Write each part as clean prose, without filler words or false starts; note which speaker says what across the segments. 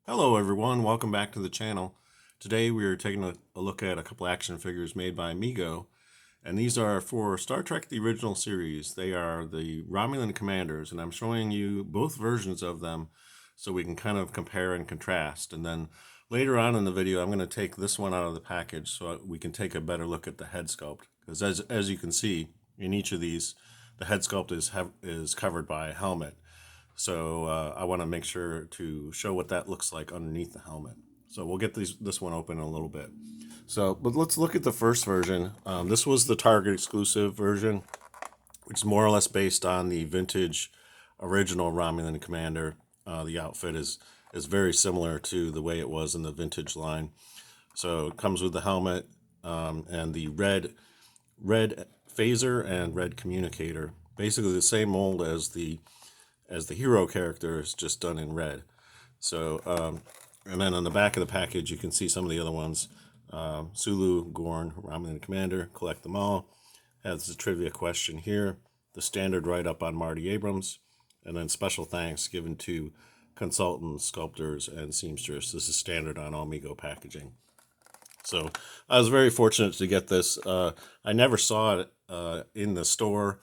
Speaker 1: Hello everyone, welcome back to the channel. Today we are taking a look at a couple action figures made by Mego, and these are for Star Trek the Original Series. They are the Romulan commanders, and I'm showing you both versions of them so we can kind of compare and contrast. And then later on in the video I'm going to take this one out of the package so we can take a better look at the head sculpt. Because as you can see, in each of these, the head sculpt is covered by a helmet. So I want to make sure to show what that looks like underneath the helmet. So we'll get this one open in a little bit. But let's look at the first version. This was the Target exclusive version, which is more or less based on the vintage original Romulan Commander. The outfit is very similar to the way it was in the vintage line. So it comes with the helmet and the red phaser and red communicator. Basically the same mold as the hero character, is just done in red. So, and then on the back of the package, you can see some of the other ones. Sulu, Gorn, Romulan Commander, collect them all. Has the trivia question here. The standard write-up on Marty Abrams. And then special thanks given to consultants, sculptors, and seamstress. This is standard on all Mego packaging. So I was very fortunate to get this. I never saw it in the store,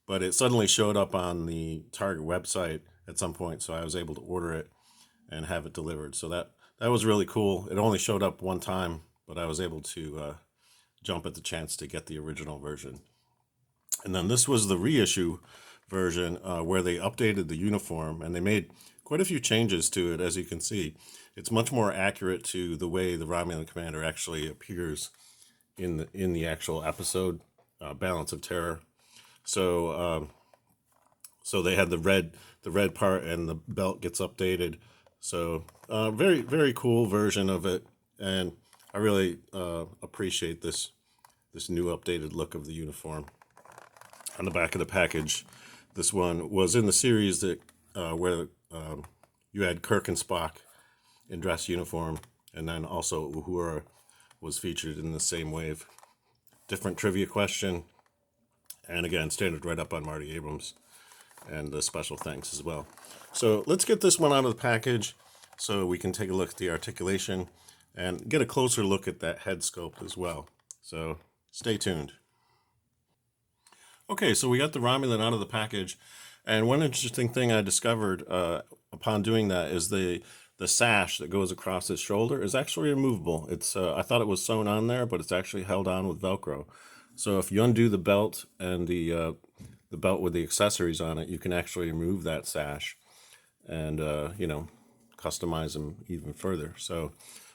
Speaker 1: but it suddenly showed up on the Target website at some point, so I was able to order it and have it delivered. So that was really cool. It only showed up one time, but I was able to jump at the chance to get the original version. And then this was the reissue version where they updated the uniform, and they made quite a few changes to it. As you can see, it's much more accurate to the way the Romulan Commander actually appears in the actual episode, Balance of Terror. So they had the red part, and the belt gets updated. So very, very cool version of it, and I really appreciate this new updated look of the uniform. On the back of the package, this one was in the series that where you had Kirk and Spock in dress uniform, and then also Uhura was featured in the same wave. Different trivia question. And again, standard write-up on Marty Abrams, and the special thanks as well. So let's get this one out of the package so we can take a look at the articulation and get a closer look at that head sculpt as well. So stay tuned. Okay, so we got the Romulan out of the package, and one interesting thing I discovered upon doing that is the sash that goes across his shoulder is actually removable. It's I thought it was sewn on there, but it's actually held on with Velcro. So if you undo the belt and the belt with the accessories on it, you can actually remove that sash and customize them even further. So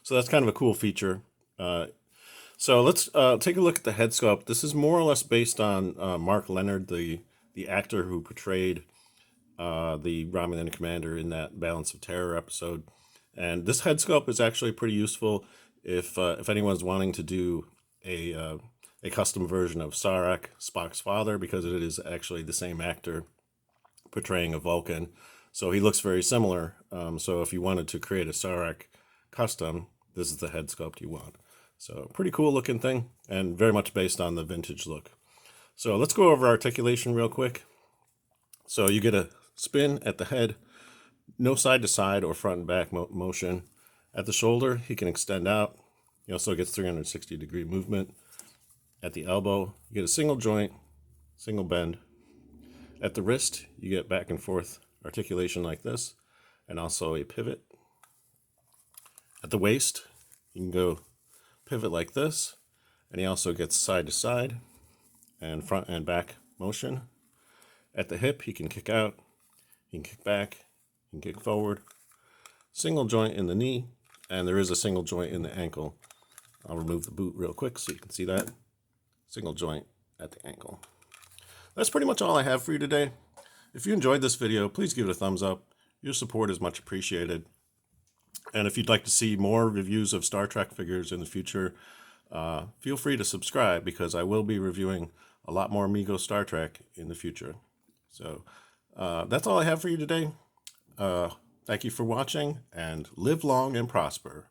Speaker 1: that's kind of a cool feature. So let's take a look at the head sculpt. This is more or less based on Mark Leonard, the actor who portrayed the Romulan Commander in that Balance of Terror episode. And this head sculpt is actually pretty useful if anyone's wanting to do a custom version of Sarek, Spock's father, because it is actually the same actor portraying a Vulcan. So he looks very similar. So if you wanted to create a Sarek custom, this is the head sculpt you want. So pretty cool looking thing, and very much based on the vintage look. So let's go over articulation real quick. So you get a spin at the head, no side to side or front and back motion. At the shoulder, he can extend out. He also gets 360-degree movement. At the elbow, you get a single joint, single bend. At the wrist, you get back and forth articulation like this, and also a pivot. At the waist, you can go pivot like this, and he also gets side to side and front and back motion. At the hip, he can kick out, he can kick back, he can kick forward. Single joint in the knee, and there is a single joint in the ankle. I'll remove the boot real quick so you can see that. Single joint at the ankle. That's pretty much all I have for you today. If you enjoyed this video, please give it a thumbs up. Your support is much appreciated. And if you'd like to see more reviews of Star Trek figures in the future, feel free to subscribe, because I will be reviewing a lot more Mego Star Trek in the future. So that's all I have for you today. Thank you for watching, and live long and prosper.